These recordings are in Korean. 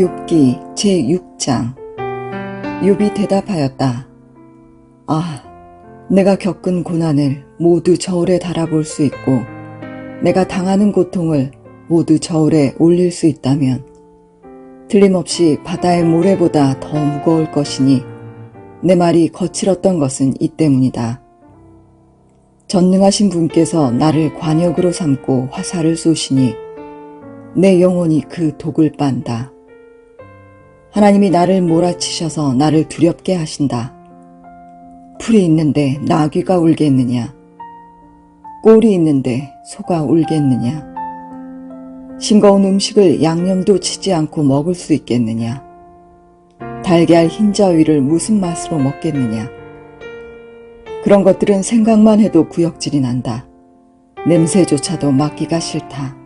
욥기 제6장. 욥이 대답하였다. 아, 내가 겪은 고난을 모두 저울에 달아볼 수 있고 내가 당하는 고통을 모두 저울에 올릴 수 있다면 틀림없이 바다의 모래보다 더 무거울 것이니 내 말이 거칠었던 것은 이 때문이다. 전능하신 분께서 나를 관역으로 삼고 화살을 쏘시니 내 영혼이 그 독을 빤다. 하나님이 나를 몰아치셔서 나를 두렵게 하신다. 풀이 있는데 나귀가 울겠느냐? 꼴이 있는데 소가 울겠느냐? 싱거운 음식을 양념도 치지 않고 먹을 수 있겠느냐? 달걀 흰자위를 무슨 맛으로 먹겠느냐? 그런 것들은 생각만 해도 구역질이 난다. 냄새조차도 맡기가 싫다.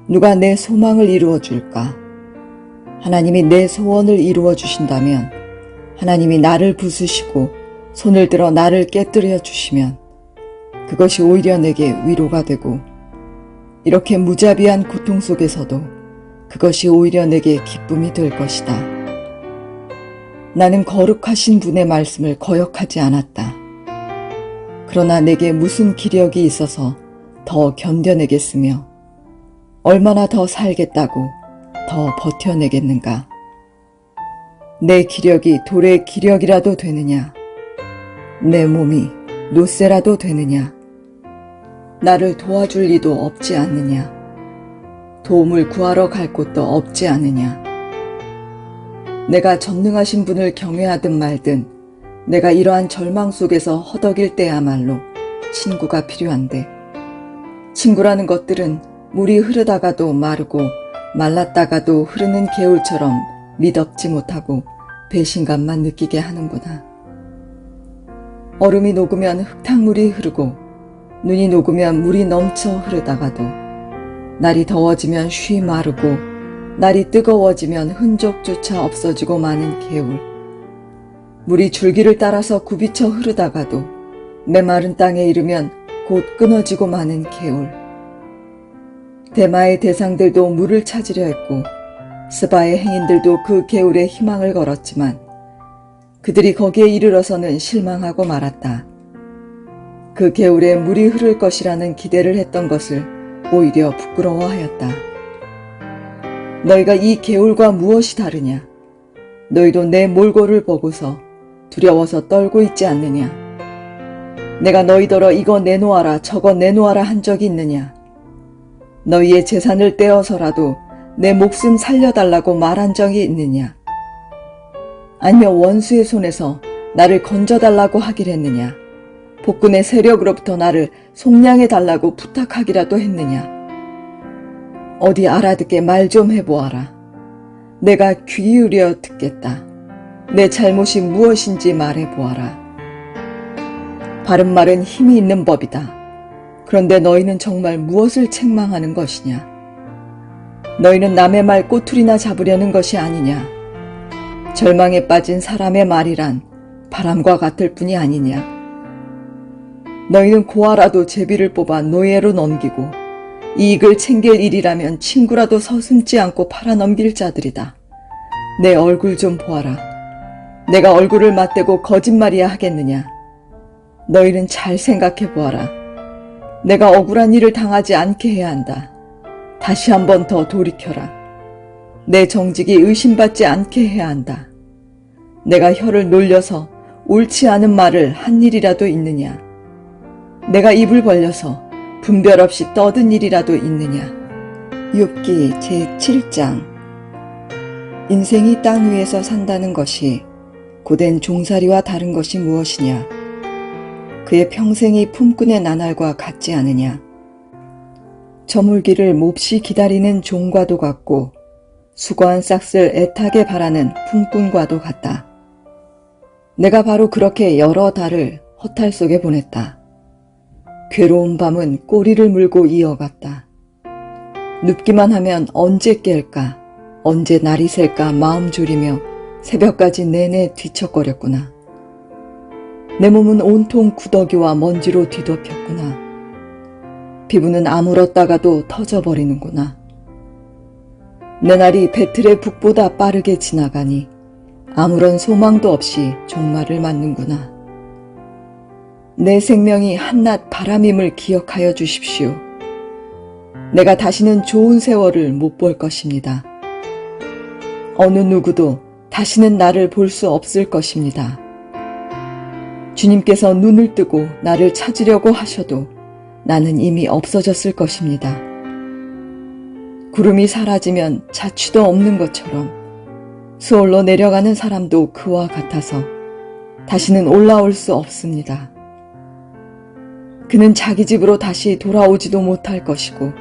누가 내 소망을 이루어 줄까? 하나님이 내 소원을 이루어 주신다면, 하나님이 나를 부수시고 손을 들어 나를 깨뜨려 주시면 그것이 오히려 내게 위로가 되고, 이렇게 무자비한 고통 속에서도 그것이 오히려 내게 기쁨이 될 것이다. 나는 거룩하신 분의 말씀을 거역하지 않았다. 그러나 내게 무슨 기력이 있어서 더 견뎌내겠으며 얼마나 더 살겠다고 더 버텨내겠는가? 내 기력이 돌의 기력이라도 되느냐? 내 몸이 노쇠라도 되느냐? 나를 도와줄 리도 없지 않느냐? 도움을 구하러 갈 곳도 없지 않느냐? 내가 전능하신 분을 경외하든 말든 내가 이러한 절망 속에서 허덕일 때야말로 친구가 필요한데, 친구라는 것들은 물이 흐르다가도 마르고 말랐다가도 흐르는 개울처럼 미덥지 못하고 배신감만 느끼게 하는구나. 얼음이 녹으면 흙탕물이 흐르고 눈이 녹으면 물이 넘쳐 흐르다가도 날이 더워지면 쉬 마르고 날이 뜨거워지면 흔적조차 없어지고 마는 개울. 물이 줄기를 따라서 굽이쳐 흐르다가도 메마른 땅에 이르면 곧 끊어지고 마는 개울. 대마의 대상들도 물을 찾으려 했고 스바의 행인들도 그 개울에 희망을 걸었지만 그들이 거기에 이르러서는 실망하고 말았다. 그 개울에 물이 흐를 것이라는 기대를 했던 것을 오히려 부끄러워하였다. 너희가 이 개울과 무엇이 다르냐? 너희도 내 몰골을 보고서 두려워서 떨고 있지 않느냐? 내가 너희더러 이거 내놓아라 저거 내놓아라 한 적이 있느냐? 너희의 재산을 떼어서라도 내 목숨 살려달라고 말한 적이 있느냐? 아니면 원수의 손에서 나를 건져달라고 하길 했느냐? 복군의 세력으로부터 나를 속량해달라고 부탁하기라도 했느냐? 어디 알아듣게 말 좀 해보아라. 내가 귀 기울여 듣겠다. 내 잘못이 무엇인지 말해보아라. 바른 말은 힘이 있는 법이다. 그런데 너희는 정말 무엇을 책망하는 것이냐? 너희는 남의 말 꼬투리나 잡으려는 것이 아니냐? 절망에 빠진 사람의 말이란 바람과 같을 뿐이 아니냐? 너희는 고아라도 제비를 뽑아 노예로 넘기고 이익을 챙길 일이라면 친구라도 서슴지 않고 팔아넘길 자들이다. 내 얼굴 좀 보아라. 내가 얼굴을 맞대고 거짓말이야 하겠느냐? 너희는 잘 생각해 보아라. 내가 억울한 일을 당하지 않게 해야 한다. 다시 한 번 더 돌이켜라. 내 정직이 의심받지 않게 해야 한다. 내가 혀를 놀려서 옳지 않은 말을 한 일이라도 있느냐? 내가 입을 벌려서 분별 없이 떠든 일이라도 있느냐? 욥기 제7장. 인생이 땅 위에서 산다는 것이 고된 종살이와 다른 것이 무엇이냐? 그의 평생이 품꾼의 나날과 같지 않으냐? 저물기를 몹시 기다리는 종과도 같고 수거한 싹을 애타게 바라는 품꾼과도 같다. 내가 바로 그렇게 여러 달을 허탈 속에 보냈다. 괴로운 밤은 꼬리를 물고 이어갔다. 눕기만 하면 언제 깰까, 언제 날이 셀까 마음 졸이며 새벽까지 내내 뒤척거렸구나. 내 몸은 온통 구더기와 먼지로 뒤덮였구나. 피부는 아물었다가도 터져버리는구나. 내 날이 배틀의 북보다 빠르게 지나가니 아무런 소망도 없이 종말을 맞는구나. 내 생명이 한낱 바람임을 기억하여 주십시오. 내가 다시는 좋은 세월을 못 볼 것입니다. 어느 누구도 다시는 나를 볼 수 없을 것입니다. 주님께서 눈을 뜨고 나를 찾으려고 하셔도 나는 이미 없어졌을 것입니다. 구름이 사라지면 자취도 없는 것처럼 수월로 내려가는 사람도 그와 같아서 다시는 올라올 수 없습니다. 그는 자기 집으로 다시 돌아오지도 못할 것이고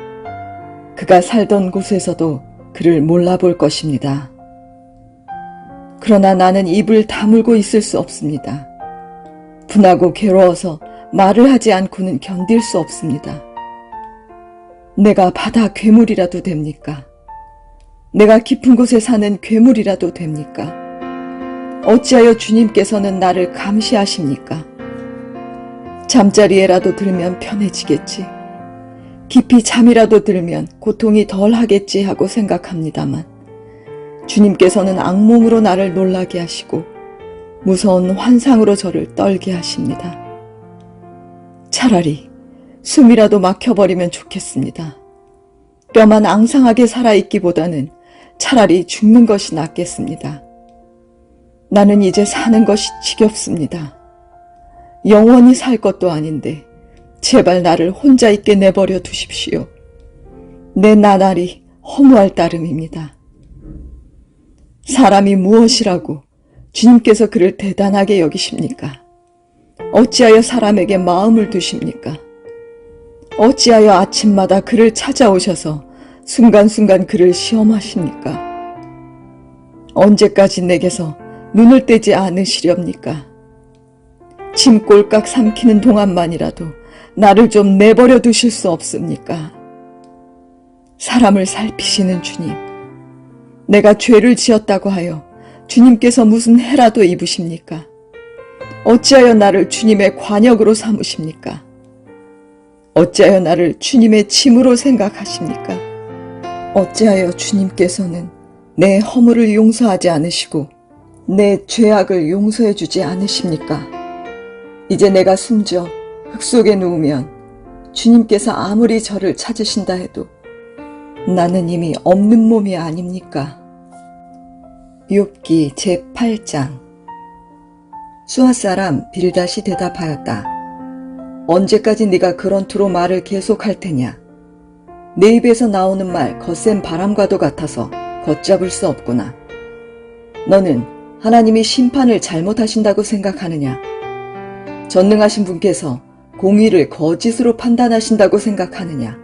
그가 살던 곳에서도 그를 몰라볼 것입니다. 그러나 나는 입을 다물고 있을 수 없습니다. 분하고 괴로워서 말을 하지 않고는 견딜 수 없습니다. 내가 바다 괴물이라도 됩니까? 내가 깊은 곳에 사는 괴물이라도 됩니까? 어찌하여 주님께서는 나를 감시하십니까? 잠자리에라도 들면 편해지겠지. 깊이 잠이라도 들면 고통이 덜 하겠지 하고 생각합니다만 주님께서는 악몽으로 나를 놀라게 하시고 무서운 환상으로 저를 떨게 하십니다. 차라리 숨이라도 막혀버리면 좋겠습니다. 뼈만 앙상하게 살아있기보다는 차라리 죽는 것이 낫겠습니다. 나는 이제 사는 것이 지겹습니다. 영원히 살 것도 아닌데 제발 나를 혼자 있게 내버려 두십시오. 내 나날이 허무할 따름입니다. 사람이 무엇이라고 주님께서 그를 대단하게 여기십니까? 어찌하여 사람에게 마음을 두십니까? 어찌하여 아침마다 그를 찾아오셔서 순간순간 그를 시험하십니까? 언제까지 내게서 눈을 떼지 않으시렵니까? 짐 꼴깍 삼키는 동안만이라도 나를 좀 내버려 두실 수 없습니까? 사람을 살피시는 주님, 내가 죄를 지었다고 하여 주님께서 무슨 해라도 입으십니까? 어찌하여 나를 주님의 관역으로 삼으십니까? 어찌하여 나를 주님의 짐으로 생각하십니까? 어찌하여 주님께서는 내 허물을 용서하지 않으시고 내 죄악을 용서해 주지 않으십니까? 이제 내가 숨져 흙 속에 누우면 주님께서 아무리 저를 찾으신다 해도 나는 이미 없는 몸이 아닙니까? 욥기 제8장. 수아 사람 빌닷이 대답하였다. 언제까지 네가 그런 투로 말을 계속할 테냐? 내 입에서 나오는 말 거센 바람과도 같아서 걷잡을 수 없구나. 너는 하나님이 심판을 잘못하신다고 생각하느냐? 전능하신 분께서 공의를 거짓으로 판단하신다고 생각하느냐?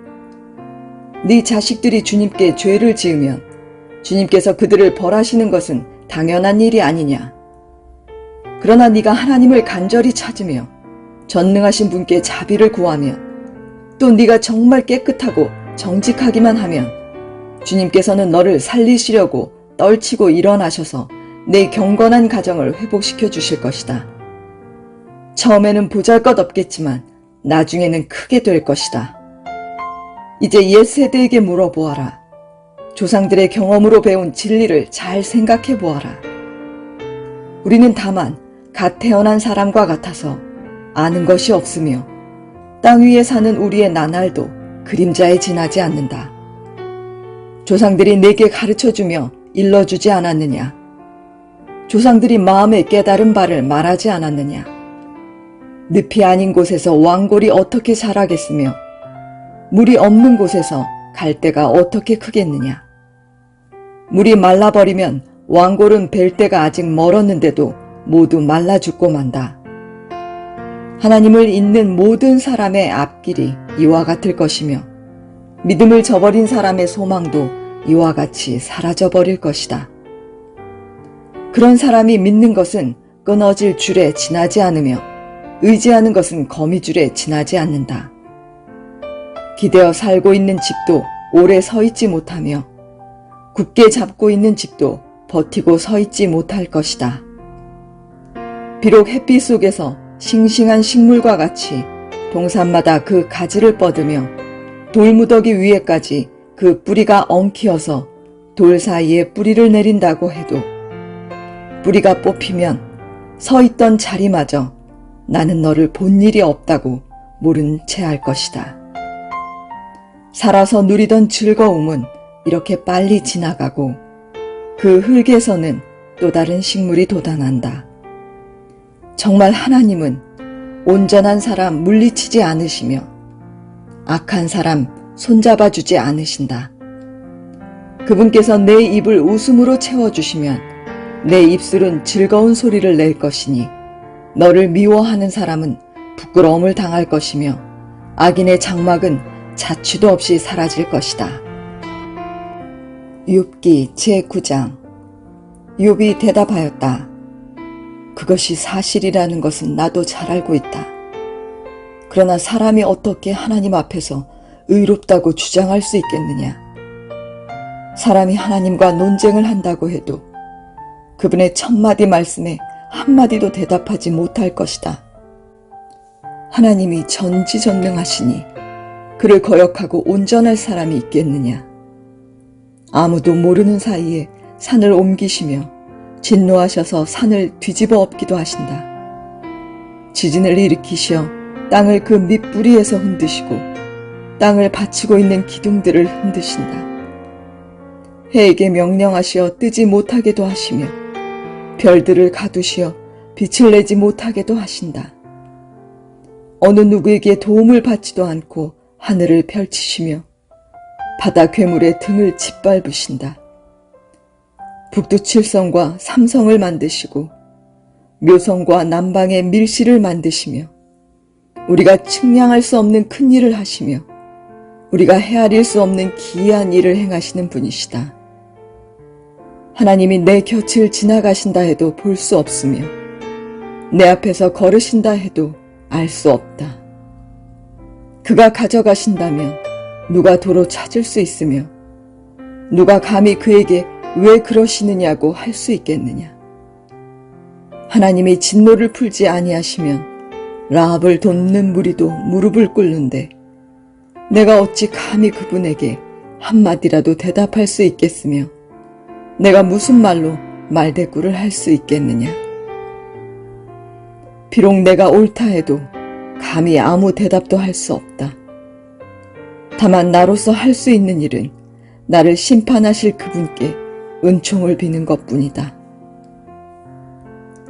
네 자식들이 주님께 죄를 지으면 주님께서 그들을 벌하시는 것은 당연한 일이 아니냐? 그러나 네가 하나님을 간절히 찾으며 전능하신 분께 자비를 구하며 또 네가 정말 깨끗하고 정직하기만 하면 주님께서는 너를 살리시려고 떨치고 일어나셔서 내 경건한 가정을 회복시켜 주실 것이다. 처음에는 보잘것없겠지만 나중에는 크게 될 것이다. 이제 옛 세대에게 물어보아라. 조상들의 경험으로 배운 진리를 잘 생각해 보아라. 우리는 다만 갓 태어난 사람과 같아서 아는 것이 없으며 땅 위에 사는 우리의 나날도 그림자에 지나지 않는다. 조상들이 내게 가르쳐주며 일러주지 않았느냐? 조상들이 마음에 깨달은 바를 말하지 않았느냐? 늪이 아닌 곳에서 왕골이 어떻게 자라겠으며 물이 없는 곳에서 갈대가 어떻게 크겠느냐? 물이 말라버리면 왕골은 뵐 때가 아직 멀었는데도 모두 말라 죽고 만다. 하나님을 잊는 모든 사람의 앞길이 이와 같을 것이며 믿음을 저버린 사람의 소망도 이와 같이 사라져버릴 것이다. 그런 사람이 믿는 것은 끊어질 줄에 지나지 않으며 의지하는 것은 거미줄에 지나지 않는다. 기대어 살고 있는 집도 오래 서 있지 못하며 굳게 잡고 있는 집도 버티고 서 있지 못할 것이다. 비록 햇빛 속에서 싱싱한 식물과 같이 동산마다 그 가지를 뻗으며 돌무더기 위에까지 그 뿌리가 엉키어서 돌 사이에 뿌리를 내린다고 해도 뿌리가 뽑히면 서 있던 자리마저 나는 너를 본 일이 없다고 모른 채 할 것이다. 살아서 누리던 즐거움은 이렇게 빨리 지나가고 그 흙에서는 또 다른 식물이 돋아난다. 정말 하나님은 온전한 사람 물리치지 않으시며 악한 사람 손잡아주지 않으신다. 그분께서 내 입을 웃음으로 채워주시면 내 입술은 즐거운 소리를 낼 것이니 너를 미워하는 사람은 부끄러움을 당할 것이며 악인의 장막은 자취도 없이 사라질 것이다. 욥기 제9장. 욥이 대답하였다. 그것이 사실이라는 것은 나도 잘 알고 있다. 그러나 사람이 어떻게 하나님 앞에서 의롭다고 주장할 수 있겠느냐. 사람이 하나님과 논쟁을 한다고 해도 그분의 1000마디 말씀에 한마디도 대답하지 못할 것이다. 하나님이 전지전능하시니 그를 거역하고 온전할 사람이 있겠느냐. 아무도 모르는 사이에 산을 옮기시며 진노하셔서 산을 뒤집어 엎기도 하신다. 지진을 일으키시어 땅을 그 밑뿌리에서 흔드시고 땅을 받치고 있는 기둥들을 흔드신다. 해에게 명령하시어 뜨지 못하게도 하시며 별들을 가두시어 빛을 내지 못하게도 하신다. 어느 누구에게 도움을 받지도 않고 하늘을 펼치시며 바다 괴물의 등을 짓밟으신다. 북두칠성과 삼성을 만드시고 묘성과 남방의 밀실을 만드시며 우리가 측량할 수 없는 큰 일을 하시며 우리가 헤아릴 수 없는 기이한 일을 행하시는 분이시다. 하나님이 내 곁을 지나가신다 해도 볼 수 없으며 내 앞에서 걸으신다 해도 알 수 없다. 그가 가져가신다면 누가 도로 찾을 수 있으며 누가 감히 그에게 왜 그러시느냐고 할 수 있겠느냐. 하나님이 진노를 풀지 아니하시면 라합을 돕는 무리도 무릎을 꿇는데 내가 어찌 감히 그분에게 한마디라도 대답할 수 있겠으며 내가 무슨 말로 말대꾸를 할 수 있겠느냐. 비록 내가 옳다 해도 감히 아무 대답도 할 수 없다. 다만 나로서 할 수 있는 일은 나를 심판하실 그분께 은총을 비는 것뿐이다.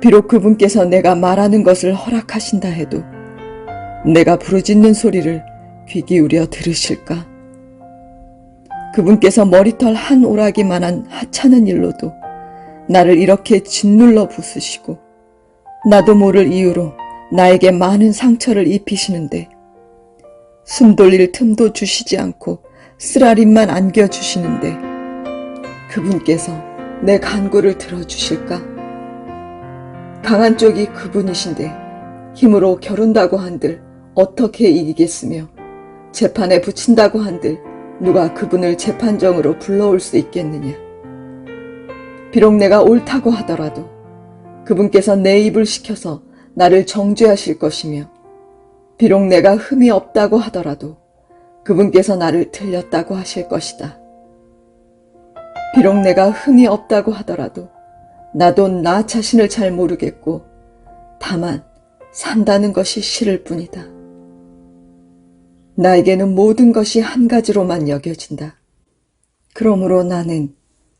비록 그분께서 내가 말하는 것을 허락하신다 해도 내가 부르짖는 소리를 귀 기울여 들으실까? 그분께서 머리털 한 오라기만한 하찮은 일로도 나를 이렇게 짓눌러 부수시고 나도 모를 이유로 나에게 많은 상처를 입히시는데 숨 돌릴 틈도 주시지 않고 쓰라림만 안겨주시는데 그분께서 내 간구를 들어주실까? 강한 쪽이 그분이신데 힘으로 겨룬다고 한들 어떻게 이기겠으며 재판에 붙인다고 한들 누가 그분을 재판정으로 불러올 수 있겠느냐. 비록 내가 옳다고 하더라도 그분께서 내 입을 시켜서 나를 정죄하실 것이며 비록 내가 흠이 없다고 하더라도 그분께서 나를 틀렸다고 하실 것이다. 비록 내가 흠이 없다고 하더라도 나도 나 자신을 잘 모르겠고 다만 산다는 것이 싫을 뿐이다. 나에게는 모든 것이 한 가지로만 여겨진다. 그러므로 나는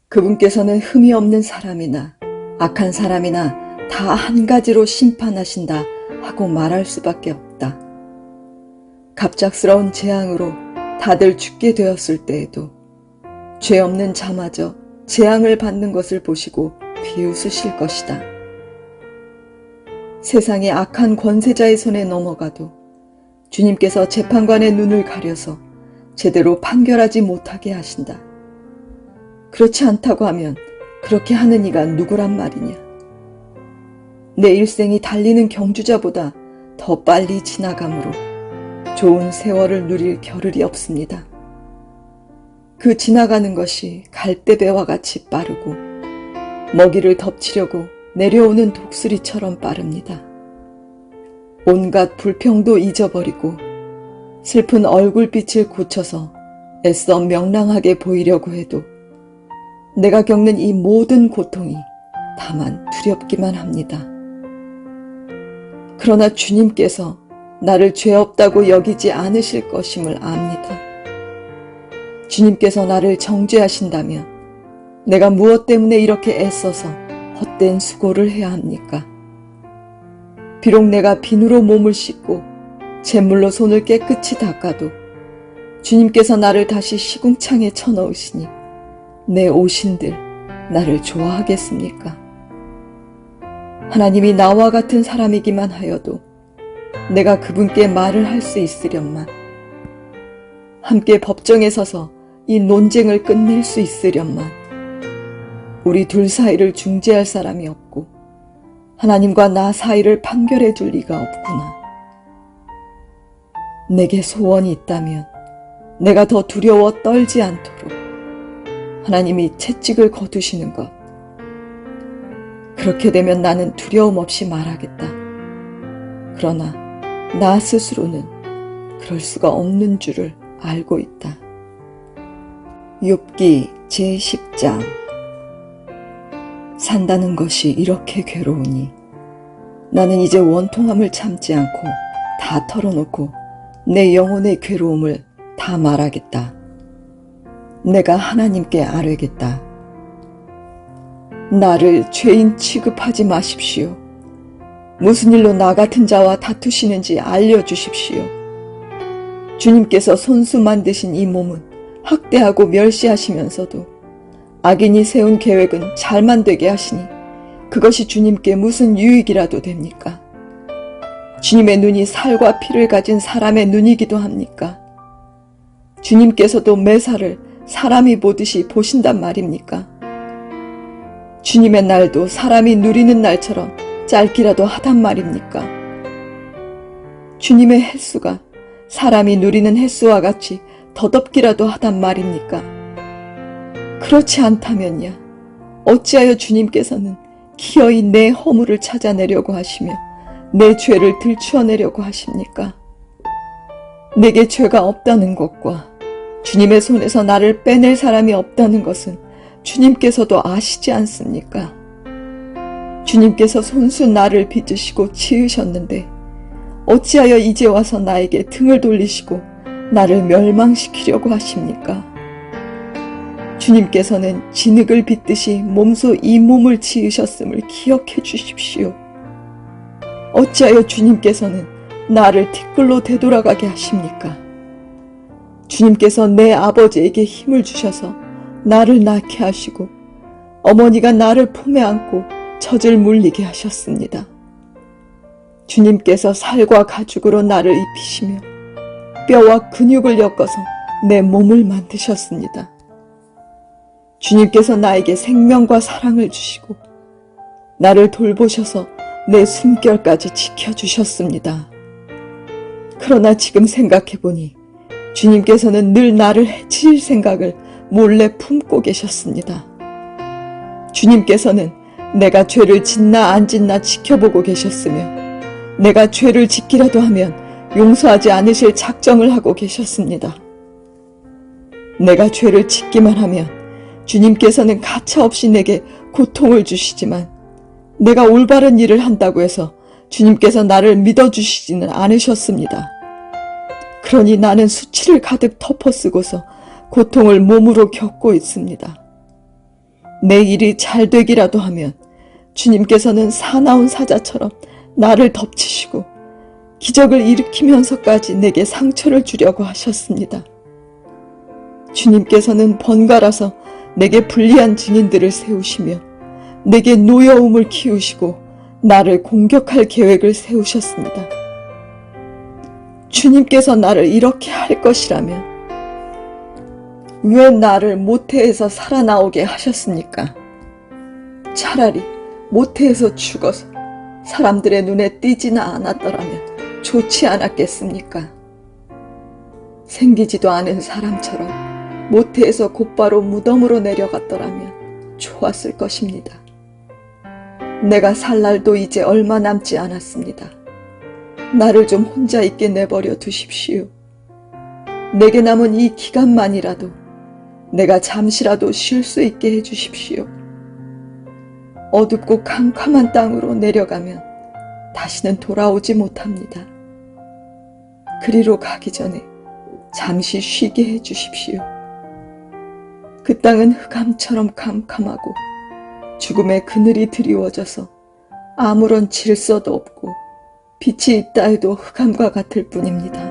그분께서는 흠이 없는 사람이나 악한 사람이나 다 한 가지로 심판하신다 하고 말할 수밖에 없다. 갑작스러운 재앙으로 다들 죽게 되었을 때에도 죄 없는 자마저 재앙을 받는 것을 보시고 비웃으실 것이다. 세상의 악한 권세자의 손에 넘어가도 주님께서 재판관의 눈을 가려서 제대로 판결하지 못하게 하신다. 그렇지 않다고 하면 그렇게 하는 이가 누구란 말이냐. 내 일생이 달리는 경주자보다 더 빨리 지나가므로 좋은 세월을 누릴 겨를이 없습니다. 그 지나가는 것이 갈대배와 같이 빠르고 먹이를 덮치려고 내려오는 독수리처럼 빠릅니다. 온갖 불평도 잊어버리고 슬픈 얼굴빛을 고쳐서 애써 명랑하게 보이려고 해도 내가 겪는 이 모든 고통이 다만 두렵기만 합니다. 그러나 주님께서 나를 죄 없다고 여기지 않으실 것임을 압니다. 주님께서 나를 정죄하신다면 내가 무엇 때문에 이렇게 애써서 헛된 수고를 해야 합니까? 비록 내가 비누로 몸을 씻고 잿물로 손을 깨끗이 닦아도 주님께서 나를 다시 시궁창에 쳐넣으시니 내 오신들 나를 좋아하겠습니까? 하나님이 나와 같은 사람이기만 하여도 내가 그분께 말을 할 수 있으련만, 함께 법정에 서서 이 논쟁을 끝낼 수 있으련만, 우리 둘 사이를 중재할 사람이 없고 하나님과 나 사이를 판결해 줄 리가 없구나. 내게 소원이 있다면 내가 더 두려워 떨지 않도록 하나님이 채찍을 거두시는 것. 그렇게 되면 나는 두려움 없이 말하겠다. 그러나 나 스스로는 그럴 수가 없는 줄을 알고 있다. 욥기 제10장. 산다는 것이 이렇게 괴로우니 나는 이제 원통함을 참지 않고 다 털어놓고 내 영혼의 괴로움을 다 말하겠다. 내가 하나님께 아뢰겠다. 나를 죄인 취급하지 마십시오. 무슨 일로 나 같은 자와 다투시는지 알려주십시오. 주님께서 손수 만드신 이 몸은 학대하고 멸시하시면서도 악인이 세운 계획은 잘만 되게 하시니 그것이 주님께 무슨 유익이라도 됩니까? 주님의 눈이 살과 피를 가진 사람의 눈이기도 합니까? 주님께서도 매사를 사람이 보듯이 보신단 말입니까? 주님의 날도 사람이 누리는 날처럼 짧기라도 하단 말입니까? 주님의 횟수가 사람이 누리는 횟수와 같이 더덥기라도 하단 말입니까? 그렇지 않다면야 어찌하여 주님께서는 기어이 내 허물을 찾아내려고 하시며 내 죄를 들추어내려고 하십니까? 내게 죄가 없다는 것과 주님의 손에서 나를 빼낼 사람이 없다는 것은 주님께서도 아시지 않습니까? 주님께서 손수 나를 빚으시고 치으셨는데 어찌하여 이제 와서 나에게 등을 돌리시고 나를 멸망시키려고 하십니까? 주님께서는 진흙을 빚듯이 몸소 이 몸을 지으셨음을 기억해 주십시오. 어찌하여 주님께서는 나를 티끌로 되돌아가게 하십니까? 주님께서 내 아버지에게 힘을 주셔서 나를 낳게 하시고 어머니가 나를 품에 안고 젖을 물리게 하셨습니다. 주님께서 살과 가죽으로 나를 입히시며 뼈와 근육을 엮어서 내 몸을 만드셨습니다. 주님께서 나에게 생명과 사랑을 주시고 나를 돌보셔서 내 숨결까지 지켜주셨습니다. 그러나 지금 생각해보니 주님께서는 늘 나를 해칠 생각을 몰래 품고 계셨습니다. 주님께서는 내가 죄를 짓나 안 짓나 지켜보고 계셨으며 내가 죄를 짓기라도 하면 용서하지 않으실 작정을 하고 계셨습니다. 내가 죄를 짓기만 하면 주님께서는 가차없이 내게 고통을 주시지만 내가 올바른 일을 한다고 해서 주님께서 나를 믿어주시지는 않으셨습니다. 그러니 나는 수치를 가득 덮어쓰고서 고통을 몸으로 겪고 있습니다. 내 일이 잘 되기라도 하면 주님께서는 사나운 사자처럼 나를 덮치시고 기적을 일으키면서까지 내게 상처를 주려고 하셨습니다. 주님께서는 번갈아서 내게 불리한 증인들을 세우시며 내게 노여움을 키우시고 나를 공격할 계획을 세우셨습니다. 주님께서 나를 이렇게 할 것이라면 왜 나를 모태에서 살아나오게 하셨습니까? 차라리 모태에서 죽어서 사람들의 눈에 띄지나 않았더라면 좋지 않았겠습니까? 생기지도 않은 사람처럼 모태에서 곧바로 무덤으로 내려갔더라면 좋았을 것입니다. 내가 살 날도 이제 얼마 남지 않았습니다. 나를 좀 혼자 있게 내버려 두십시오. 내게 남은 이 기간만이라도 내가 잠시라도 쉴 수 있게 해주십시오. 어둡고 캄캄한 땅으로 내려가면 다시는 돌아오지 못합니다. 그리로 가기 전에 잠시 쉬게 해주십시오. 그 땅은 흑암처럼 캄캄하고 죽음의 그늘이 드리워져서 아무런 질서도 없고 빛이 있다 해도 흑암과 같을 뿐입니다.